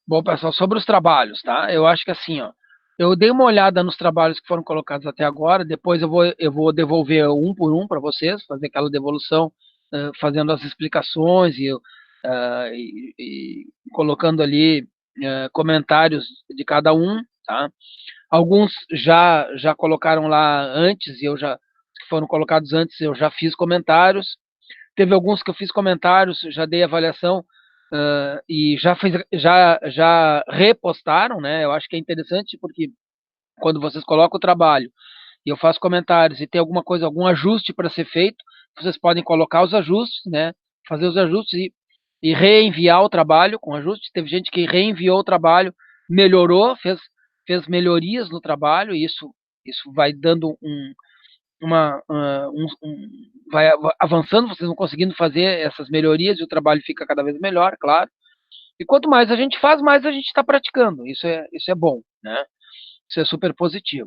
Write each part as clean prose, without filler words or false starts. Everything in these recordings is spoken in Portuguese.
Bom, pessoal, sobre os trabalhos, tá? Eu acho que assim, ó, eu dei uma olhada nos trabalhos que foram colocados até agora, depois eu vou devolver um por um para vocês, fazer aquela devolução, fazendo as explicações e colocando ali comentários de cada um, tá? Alguns já colocaram lá antes, que foram colocados antes, eu já fiz comentários. Teve alguns que eu fiz comentários, já dei avaliação, e já repostaram, né? Eu acho que é interessante porque quando vocês colocam o trabalho e eu faço comentários e tem alguma coisa, algum ajuste para ser feito, vocês podem colocar os ajustes, né? Fazer os ajustes e reenviar o trabalho com ajustes. Teve gente que reenviou o trabalho, melhorou, fez melhorias no trabalho, e isso vai dando vai avançando, vocês vão conseguindo fazer essas melhorias e o trabalho fica cada vez melhor, claro. E quanto mais a gente faz, mais a gente está praticando. Isso é bom, né? Isso é super positivo.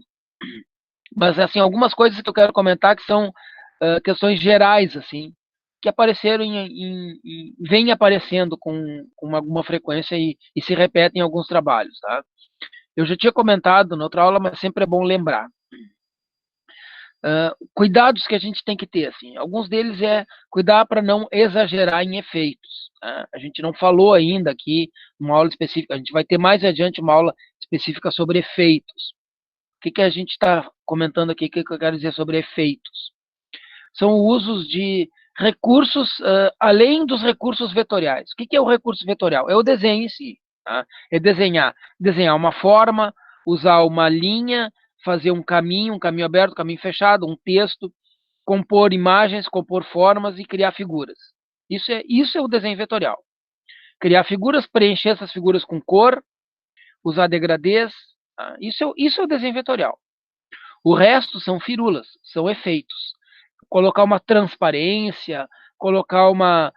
Mas, assim, algumas coisas que eu quero comentar que são questões gerais, assim, que apareceram vêm aparecendo com alguma frequência e se repetem em alguns trabalhos, tá? Eu já tinha comentado na outra aula, mas sempre é bom lembrar. Cuidados que a gente tem que ter, assim. Alguns deles é cuidar para não exagerar em efeitos. Tá? A gente não falou ainda aqui uma aula específica, a gente vai ter mais adiante uma aula específica sobre efeitos. O que a gente está comentando aqui, o que eu quero dizer sobre efeitos? São usos de recursos, além dos recursos vetoriais. O que é o recurso vetorial? É o desenho em si. Tá? É desenhar uma forma, usar uma linha, fazer um caminho aberto, um caminho fechado, um texto, compor imagens, compor formas e criar figuras. Isso é o desenho vetorial. Criar figuras, preencher essas figuras com cor, usar degradês. Tá? Isso é o desenho vetorial. O resto são firulas, são efeitos. Colocar uma transparência, colocar uma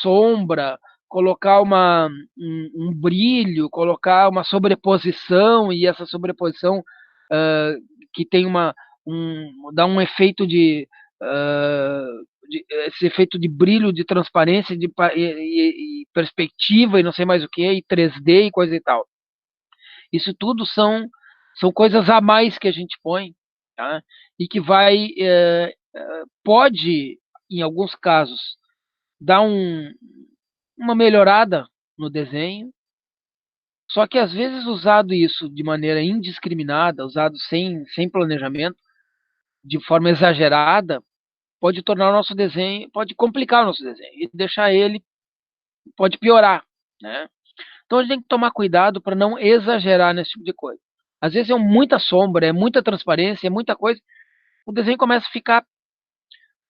sombra, colocar um brilho, colocar uma sobreposição, e essa sobreposição uh, que tem dá um efeito esse efeito de brilho, de transparência, e perspectiva, e não sei mais o que, e 3D e coisa e tal. Isso tudo são coisas a mais que a gente põe, tá? E que pode, em alguns casos, dar uma melhorada no desenho, só que às vezes usado isso de maneira indiscriminada, usado sem planejamento, de forma exagerada, pode tornar o nosso desenho, pode complicar o nosso desenho e deixar ele, pode piorar, né? Então a gente tem que tomar cuidado para não exagerar nesse tipo de coisa. Às vezes é muita sombra, é muita transparência, é muita coisa, o desenho começa a ficar.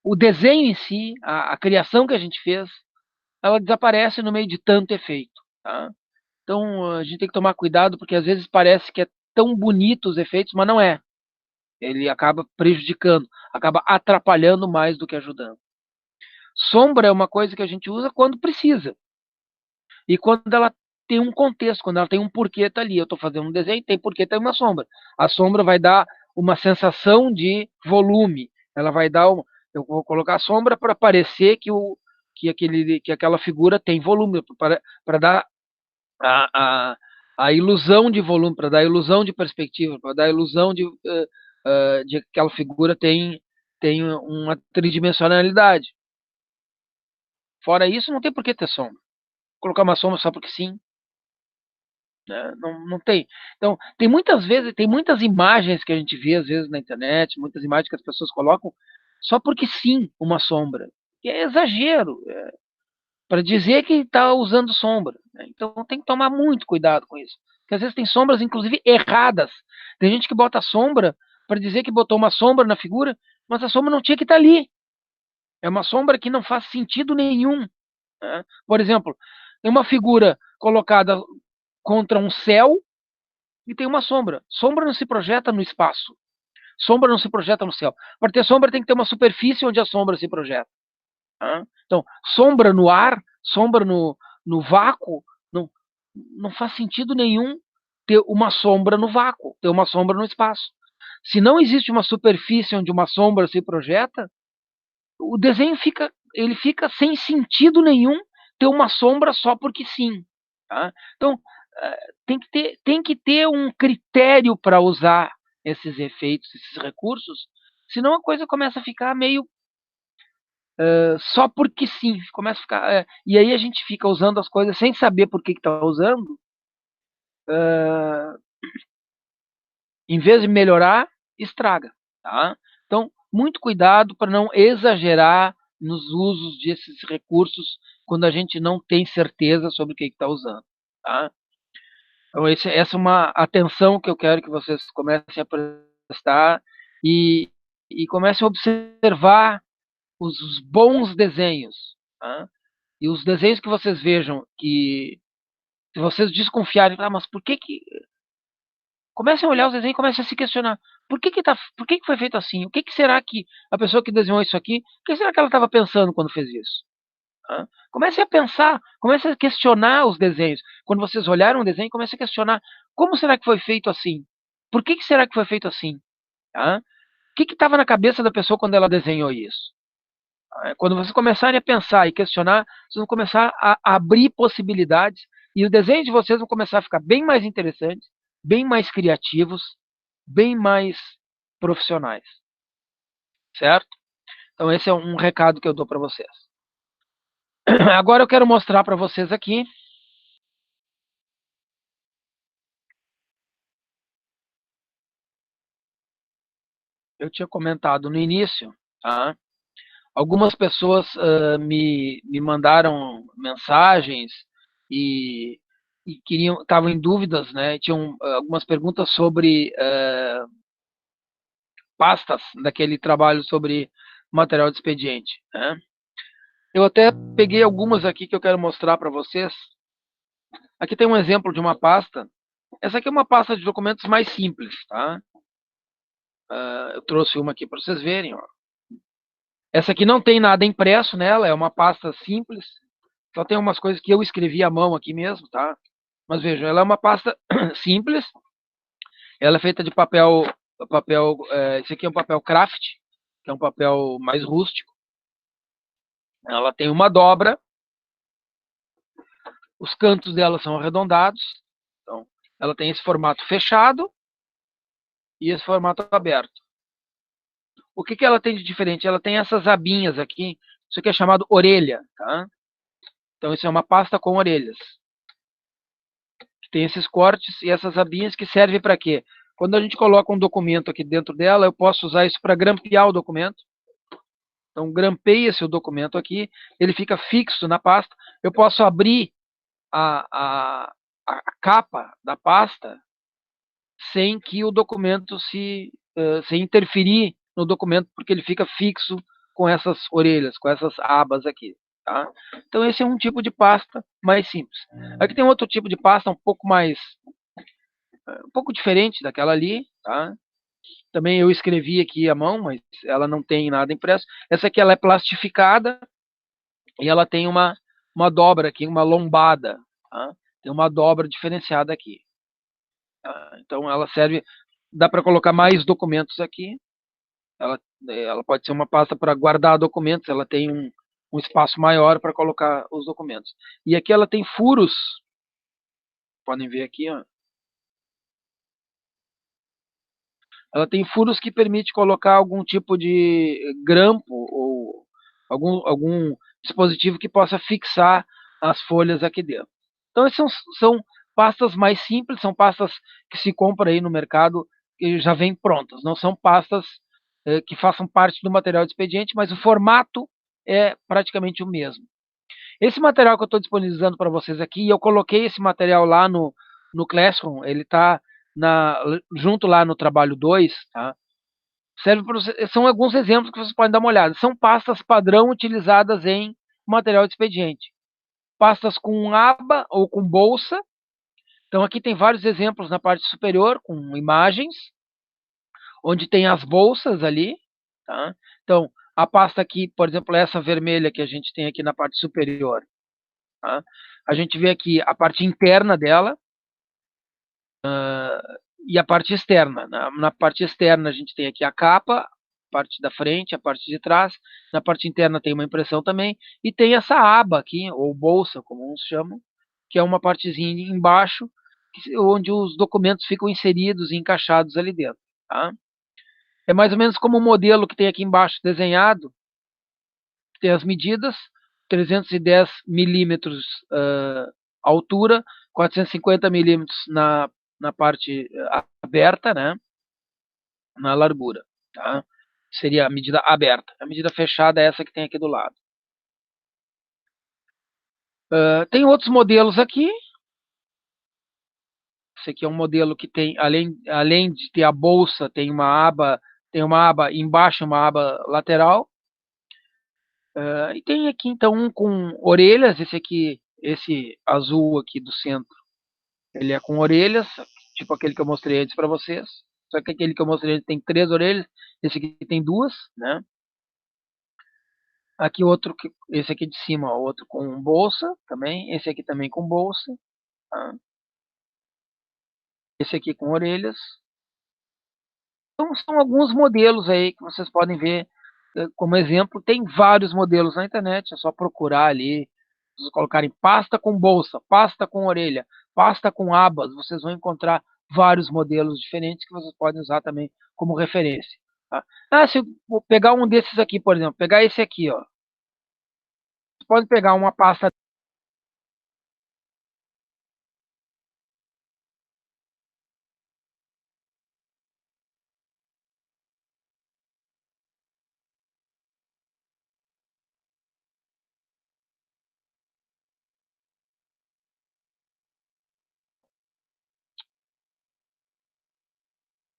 O desenho em si, a criação que a gente fez, ela desaparece no meio de tanto efeito. Tá? Então a gente tem que tomar cuidado, porque às vezes parece que é tão bonito os efeitos, mas não é. Ele acaba prejudicando, acaba atrapalhando mais do que ajudando. Sombra é uma coisa que a gente usa quando precisa. E quando ela tem um contexto, quando ela tem um porquê tá ali. Eu estou fazendo um desenho, tem porquê tem uma sombra. A sombra vai dar uma sensação de volume. Ela vai dar eu vou colocar a sombra para parecer que aquela figura tem volume, para dar a, a, a ilusão de volume, para dar a ilusão de perspectiva, para dar a ilusão de que aquela figura tem uma tridimensionalidade. Fora isso, não tem por que ter sombra. Colocar uma sombra só porque sim, né? Não tem. Então, tem muitas imagens que a gente vê, às vezes, na internet, muitas imagens que as pessoas colocam só porque sim, uma sombra. Que é exagero, para dizer que está usando sombra, né? Então tem que tomar muito cuidado com isso. Porque às vezes tem sombras, inclusive, erradas. Tem gente que bota sombra para dizer que botou uma sombra na figura, mas a sombra não tinha que estar ali. É uma sombra que não faz sentido nenhum, né? Por exemplo, tem uma figura colocada contra um céu e tem uma sombra. Sombra não se projeta no espaço. Sombra não se projeta no céu. Para ter sombra tem que ter uma superfície onde a sombra se projeta. Tá? Então, sombra no ar, sombra no vácuo, não faz sentido nenhum ter uma sombra no vácuo, ter uma sombra no espaço. Se não existe uma superfície onde uma sombra se projeta, o desenho fica sem sentido nenhum ter uma sombra só porque sim. Tá? Então, tem que ter um critério para usar esses efeitos, esses recursos, senão a coisa começa a ficar meio só porque sim, começa a ficar. E aí a gente fica usando as coisas sem saber por que está usando, em vez de melhorar, estraga. Tá? Então, muito cuidado para não exagerar nos usos desses recursos quando a gente não tem certeza sobre o que está usando. Tá? Então, essa é uma atenção que eu quero que vocês comecem a prestar e, e comecem a observar os bons desenhos. Tá? E os desenhos que vocês vejam que, se vocês desconfiarem, mas por que que... Comecem a olhar os desenhos e comecem a se questionar. Por que que foi feito assim? O que que será que a pessoa que desenhou isso aqui, o que será que ela estava pensando quando fez isso? Tá? Comece a pensar, comece a questionar os desenhos. Quando vocês olharam o desenho, comece a questionar como será que foi feito assim? Por que que será que foi feito assim? Tá? O que estava na cabeça da pessoa quando ela desenhou isso? Quando vocês começarem a pensar e questionar, vocês vão começar a abrir possibilidades e os desenhos de vocês vão começar a ficar bem mais interessantes, bem mais criativos, bem mais profissionais, certo? Então esse é um recado que eu dou para vocês. Agora eu quero mostrar para vocês aqui. Eu tinha comentado no início, tá? Algumas pessoas me mandaram mensagens e, e queriam, estavam em dúvidas, né? Tinham algumas perguntas sobre pastas daquele trabalho sobre material de expediente, né? Eu até peguei algumas aqui que eu quero mostrar para vocês. Aqui tem um exemplo de uma pasta. Essa aqui é uma pasta de documentos mais simples, tá? Eu trouxe uma aqui para vocês verem, ó. Essa aqui não tem nada impresso nela, é uma pasta simples. Só tem umas coisas que eu escrevi à mão aqui mesmo, tá? Mas vejam, ela é uma pasta simples. Ela é feita de papel. Esse aqui é um papel craft, que é um papel mais rústico. Ela tem uma dobra. Os cantos dela são arredondados. Então, ela tem esse formato fechado e esse formato aberto. O que que ela tem de diferente? Ela tem essas abinhas aqui. Isso aqui é chamado orelha, tá? Então, isso é uma pasta com orelhas. Tem esses cortes e essas abinhas que servem para quê? Quando a gente coloca um documento aqui dentro dela, eu posso usar isso para grampear o documento. Então, grampeia-se o documento aqui, ele fica fixo na pasta. Eu posso abrir a, a, a capa da pasta sem que o documento sem interferir no documento, porque ele fica fixo com essas orelhas, com essas abas aqui. Tá? Então, esse é um tipo de pasta mais simples. Aqui tem outro tipo de pasta um pouco diferente daquela ali, tá? Também eu escrevi aqui à mão, mas ela não tem nada impresso. Essa aqui ela é plastificada e ela tem uma dobra aqui, uma lombada, tá? Tem uma dobra diferenciada aqui. Tá? Então ela serve, dá para colocar mais documentos aqui. Ela pode ser uma pasta para guardar documentos, ela tem um espaço maior para colocar os documentos. E aqui ela tem furos, podem ver aqui, ó. Ela tem furos que permite colocar algum tipo de grampo ou algum dispositivo que possa fixar as folhas aqui dentro. Então, essas são pastas mais simples, são pastas que se compra aí no mercado que já vêm prontas. Não são pastas que façam parte do material de expediente, mas o formato é praticamente o mesmo. Esse material que eu estou disponibilizando para vocês aqui, eu coloquei esse material lá no Classroom, ele está junto lá no trabalho 2, tá? Serve para são alguns exemplos que vocês podem dar uma olhada. São pastas padrão utilizadas em material de expediente. Pastas com aba ou com bolsa. Então aqui tem vários exemplos na parte superior com imagens, onde tem as bolsas ali, tá? Então a pasta aqui, por exemplo, essa vermelha que a gente tem aqui na parte superior, tá? A gente vê aqui a parte interna dela e a parte externa. Na parte externa a gente tem aqui a capa, a parte da frente, a parte de trás. Na parte interna tem uma impressão também. E tem essa aba aqui, ou bolsa, como uns chamam, que é uma partezinha embaixo, onde os documentos ficam inseridos e encaixados ali dentro. Tá? É mais ou menos como o modelo que tem aqui embaixo desenhado, tem as medidas, 310 milímetros altura, 450 milímetros na parte aberta, né? Na largura. Tá? Seria a medida aberta. A medida fechada é essa que tem aqui do lado. Tem outros modelos aqui. Esse aqui é um modelo que tem, além de ter a bolsa, tem uma aba embaixo, uma aba lateral. E tem aqui então um com orelhas, esse azul aqui do centro, ele é com orelhas, tipo aquele que eu mostrei antes para vocês. Só que aquele que eu mostrei antes tem 3 orelhas, esse aqui tem 2, né? Aqui outro, esse aqui de cima, outro com bolsa também, esse aqui também com bolsa, tá? Esse aqui com orelhas. Então são alguns modelos aí que vocês podem ver como exemplo. Tem vários modelos na internet, é só procurar ali, vocês colocarem pasta com bolsa, pasta com orelha, pasta com abas, vocês vão encontrar vários modelos diferentes que vocês podem usar também como referência. Tá? Se eu pegar um desses aqui, por exemplo, pegar esse aqui, ó, você pode pegar uma pasta.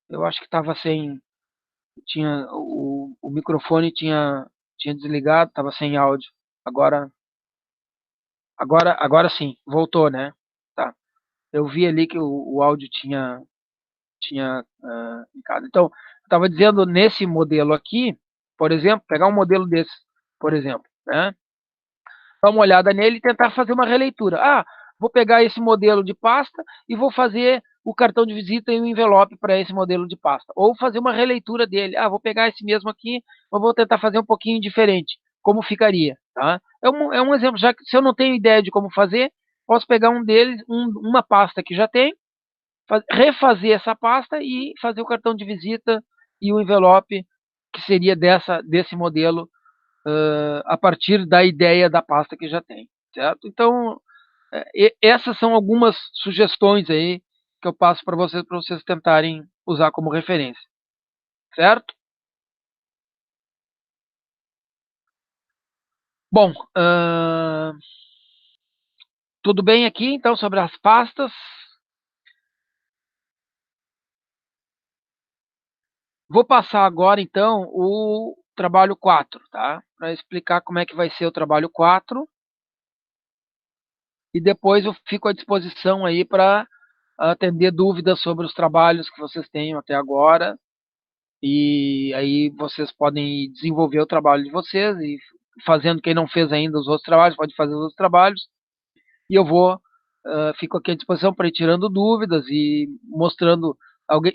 Eu acho que estava sem, tinha o microfone tinha desligado, estava sem áudio. Agora, agora sim, voltou, né? Tá. Eu vi ali que o áudio tinha ficado. Então, eu estava dizendo nesse modelo aqui, por exemplo, pegar um modelo desse, por exemplo, né? Dar uma olhada nele e tentar fazer uma releitura. Vou pegar esse modelo de pasta e vou fazer o cartão de visita e o envelope para esse modelo de pasta. Ou fazer uma releitura dele. Vou pegar esse mesmo aqui, mas vou tentar fazer um pouquinho diferente. Como ficaria? Tá? É um exemplo, já que se eu não tenho ideia de como fazer, posso pegar um deles, uma pasta que já tem, refazer essa pasta e fazer o cartão de visita e o envelope que seria desse modelo a partir da ideia da pasta que já tem, certo? Então, essas são algumas sugestões aí que eu passo para vocês tentarem usar como referência, certo? Bom, tudo bem aqui, então, sobre as pastas. Vou passar agora, então, o trabalho 4, tá? Para explicar como é que vai ser o trabalho 4. E depois eu fico à disposição aí para atender dúvidas sobre os trabalhos que vocês tenham até agora. E aí vocês podem desenvolver o trabalho de vocês e fazendo quem não fez ainda os outros trabalhos, pode fazer os outros trabalhos. E eu fico aqui à disposição para ir tirando dúvidas e mostrando,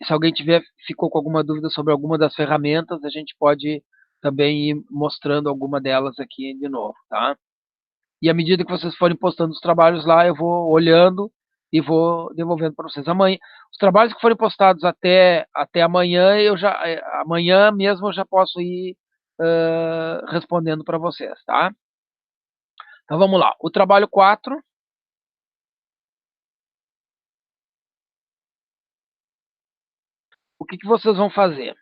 se alguém ficou com alguma dúvida sobre alguma das ferramentas, a gente pode também ir mostrando alguma delas aqui de novo, tá? E à medida que vocês forem postando os trabalhos lá, eu vou olhando e vou devolvendo para vocês. Amanhã, os trabalhos que forem postados até amanhã, amanhã mesmo eu já posso ir respondendo para vocês, tá? Então vamos lá. O trabalho 4, o que vocês vão fazer?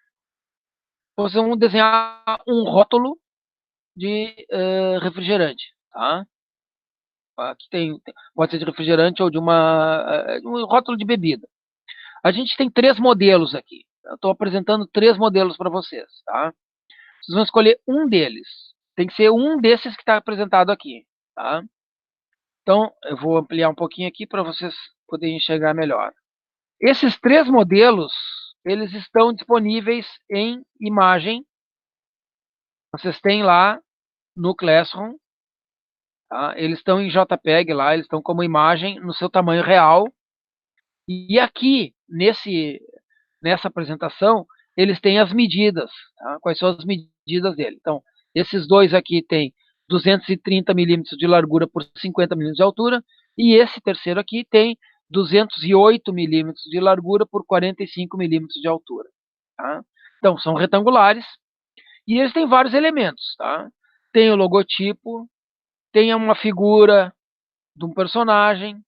Vocês vão desenhar um rótulo de refrigerante, tá? Aqui pode ser de refrigerante ou de um rótulo de bebida. A gente tem 3 modelos aqui. Eu estou apresentando 3 modelos para vocês, tá? Vocês vão escolher um deles. Tem que ser um desses que está apresentado aqui, tá? Então, eu vou ampliar um pouquinho aqui para vocês poderem enxergar melhor. Esses 3 modelos, eles estão disponíveis em imagem. Vocês têm lá no Classroom, tá? Eles estão em JPEG lá, eles estão como imagem no seu tamanho real. E aqui, nessa apresentação, eles têm as medidas, tá? Quais são as medidas dele. Então, esses dois aqui têm 230 milímetros de largura por 50 milímetros de altura, e esse terceiro aqui tem 208 milímetros de largura por 45 milímetros de altura. Tá? Então, são retangulares, e eles têm vários elementos. Tá? Tem o logotipo, tem uma figura de um personagem,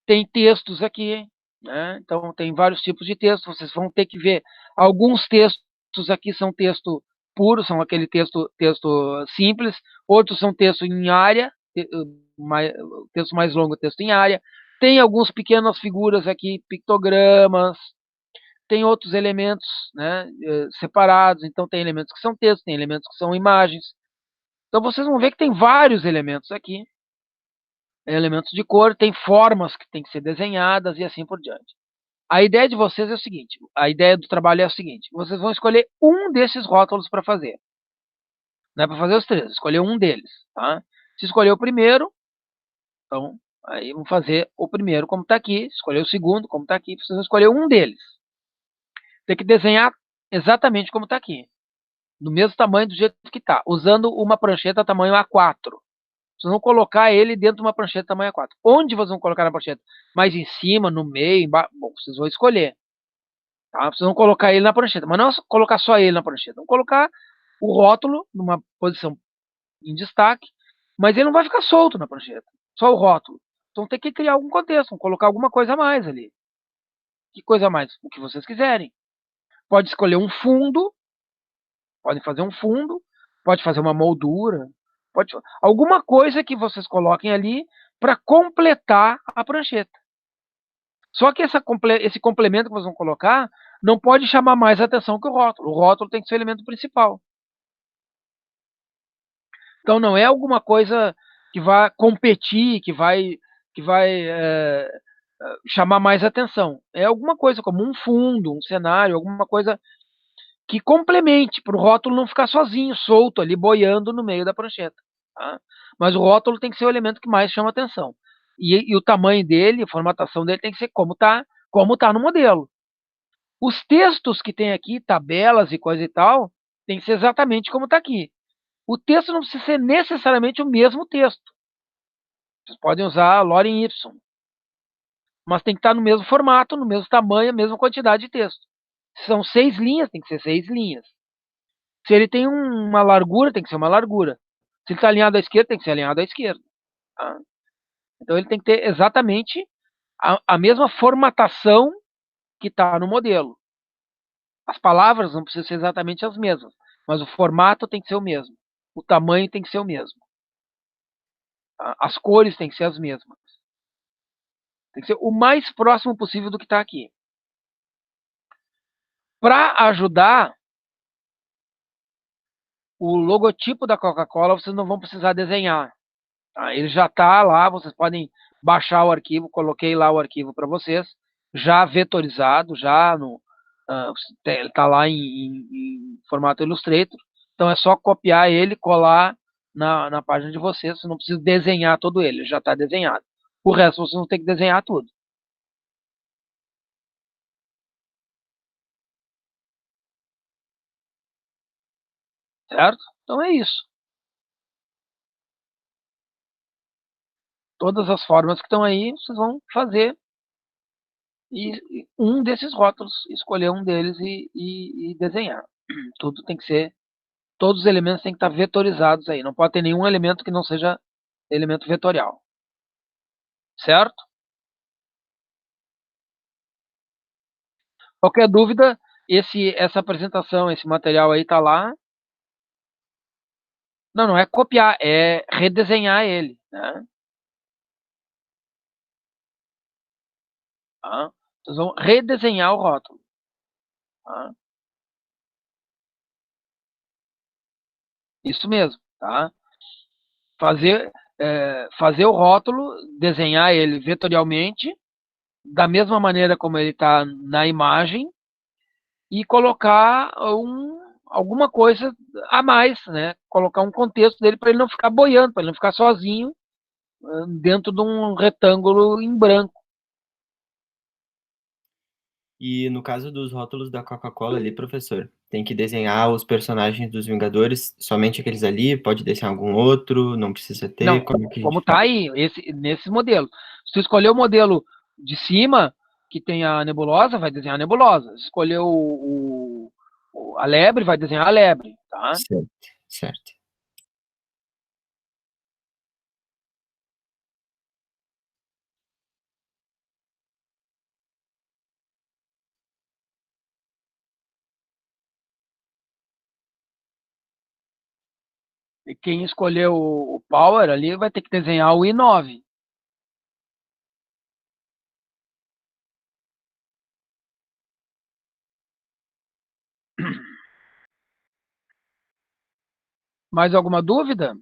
tem textos aqui, né? Então tem vários tipos de texto, vocês vão ter que ver. Alguns textos aqui são texto puro, são aquele texto simples, outros são texto em área, texto mais longo, texto em área. Tem algumas pequenas figuras aqui, pictogramas, tem outros elementos, né, separados, então tem elementos que são texto, tem elementos que são imagens. Então vocês vão ver que tem vários elementos aqui, elementos de cor, tem formas que têm que ser desenhadas e assim por diante. A ideia de vocês é o seguinte, a ideia do trabalho é o seguinte, vocês vão escolher um desses rótulos para fazer. Não é para fazer os três, escolher um deles, tá? Se escolher o primeiro, então, aí vamos fazer o primeiro como está aqui, escolher o segundo como está aqui, vocês vão escolher um deles. Tem que desenhar exatamente como está aqui, do mesmo tamanho do jeito que está, usando uma prancheta tamanho A4. Vocês vão colocar ele dentro de uma prancheta tamanho A4. Onde vocês vão colocar na prancheta? Mais em cima, no meio, embaixo? Bom, vocês vão escolher. Tá? Vocês vão colocar ele na prancheta, mas não é colocar só ele na prancheta. Vão colocar o rótulo numa posição em destaque, mas ele não vai ficar solto na prancheta. Só o rótulo. Então tem que criar algum contexto, vão colocar alguma coisa a mais ali. Que coisa a mais? O que vocês quiserem. Pode escolher um fundo, podem fazer um fundo, pode fazer uma moldura, pode alguma coisa que vocês coloquem ali para completar a prancheta. Só que esse complemento que vocês vão colocar não pode chamar mais atenção que o rótulo. O rótulo tem que ser o elemento principal. Então não é alguma coisa que vai competir, que vai chamar mais atenção. É alguma coisa como um fundo, um cenário, alguma coisa que complemente para o rótulo não ficar sozinho, solto ali, boiando no meio da prancheta. Tá? Mas o rótulo tem que ser o elemento que mais chama atenção. E o tamanho dele, a formatação dele tem que ser como tá no modelo. Os textos que tem aqui, tabelas e coisa e tal, tem que ser exatamente como está aqui. O texto não precisa ser necessariamente o mesmo texto. Vocês podem usar Lorem Ipsum, mas tem que estar no mesmo formato, no mesmo tamanho, a mesma quantidade de texto. Se são 6 linhas, tem que ser 6 linhas. Se ele tem uma largura, tem que ser uma largura. Se ele está alinhado à esquerda, tem que ser alinhado à esquerda. Tá? Então ele tem que ter exatamente a mesma formatação que está no modelo. As palavras não precisam ser exatamente as mesmas, mas o formato tem que ser o mesmo. O tamanho tem que ser o mesmo. Tá? As cores têm que ser as mesmas. Tem que ser o mais próximo possível do que está aqui. Para ajudar, o logotipo da Coca-Cola vocês não vão precisar desenhar. Tá? Ele já está lá, vocês podem baixar o arquivo, coloquei lá o arquivo para vocês, já vetorizado, já no, ele está lá em formato Illustrator. Então é só copiar ele, colar na página de vocês, você não precisa desenhar todo ele, já está desenhado. O resto vocês vão ter que desenhar tudo. Certo? Então é isso. Todas as formas que estão aí, vocês vão fazer e um desses rótulos, escolher um deles e desenhar. Tudo tem que ser, todos os elementos têm que estar vetorizados aí. Não pode ter nenhum elemento que não seja elemento vetorial. Certo? Qualquer dúvida, essa apresentação, esse material aí tá lá. Não, não é copiar, é redesenhar ele, né? Tá? Vocês vão redesenhar o rótulo. Tá? Isso mesmo, tá? Fazer o rótulo, desenhar ele vetorialmente, da mesma maneira como ele está na imagem, e colocar alguma coisa a mais, né? Colocar um contexto dele para ele não ficar boiando, para ele não ficar sozinho dentro de um retângulo em branco. E no caso dos rótulos da Coca-Cola ali, professor, Tem que desenhar os personagens dos Vingadores, somente aqueles ali? Pode desenhar algum outro? Não precisa ter? Não, Como que a como gente tá faz? aí, nesse modelo. Se tu escolher o modelo de cima, que tem a nebulosa, vai desenhar a nebulosa. Se escolher a lebre, vai desenhar a lebre, tá? Certo, certo. E quem escolher o Power ali vai ter que desenhar o I9. Mais alguma dúvida?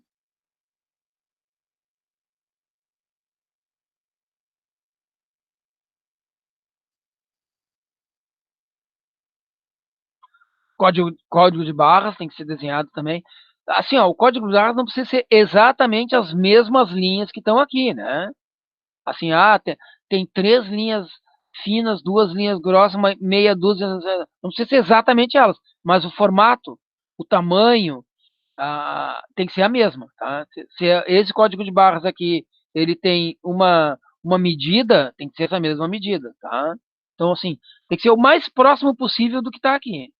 Código de barras tem que ser desenhado também. Assim, ó, o código de barras não precisa ser exatamente as mesmas linhas que estão aqui, né? Assim, tem 3 linhas finas, 2 linhas grossas, meia dúzia, não precisa ser exatamente elas, mas o formato, o tamanho, tem que ser a mesma, tá? Se esse código de barras aqui, ele tem uma medida, tem que ser essa mesma medida, tá? Então, assim, tem que ser o mais próximo possível do que está aqui.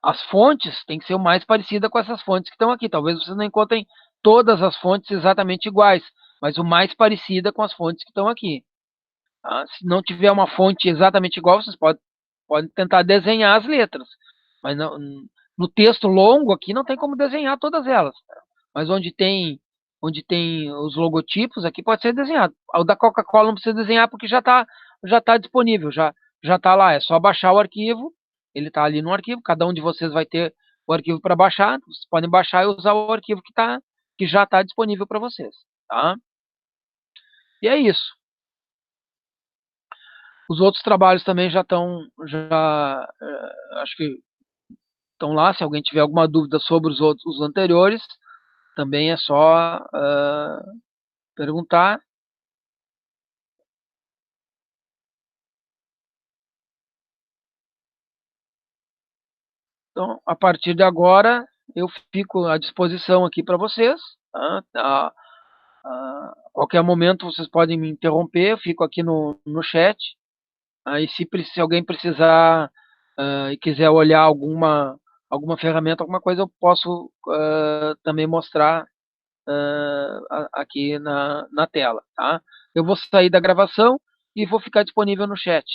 As fontes têm que ser o mais parecida com essas fontes que estão aqui. Talvez vocês não encontrem todas as fontes exatamente iguais, mas o mais parecida com as fontes que estão aqui. Tá? Se não tiver uma fonte exatamente igual, vocês podem tentar desenhar as letras. Mas no texto longo aqui não tem como desenhar todas elas. Tá? Mas onde tem os logotipos aqui pode ser desenhado. O da Coca-Cola não precisa desenhar porque já tá disponível, já está lá. É só baixar o arquivo. Ele está ali no arquivo. Cada um de vocês vai ter o arquivo para baixar. Vocês podem baixar e usar o arquivo que já está disponível para vocês. Tá? E é isso. Os outros trabalhos também já estão, acho que estão lá. Se alguém tiver alguma dúvida sobre os anteriores, também é só perguntar. Então, a partir de agora, eu fico à disposição aqui para vocês. Tá? A qualquer momento vocês podem me interromper, eu fico aqui no chat. Aí, se alguém precisar e quiser olhar alguma ferramenta, alguma coisa, eu posso também mostrar aqui na tela, tá? Eu vou sair da gravação e vou ficar disponível no chat,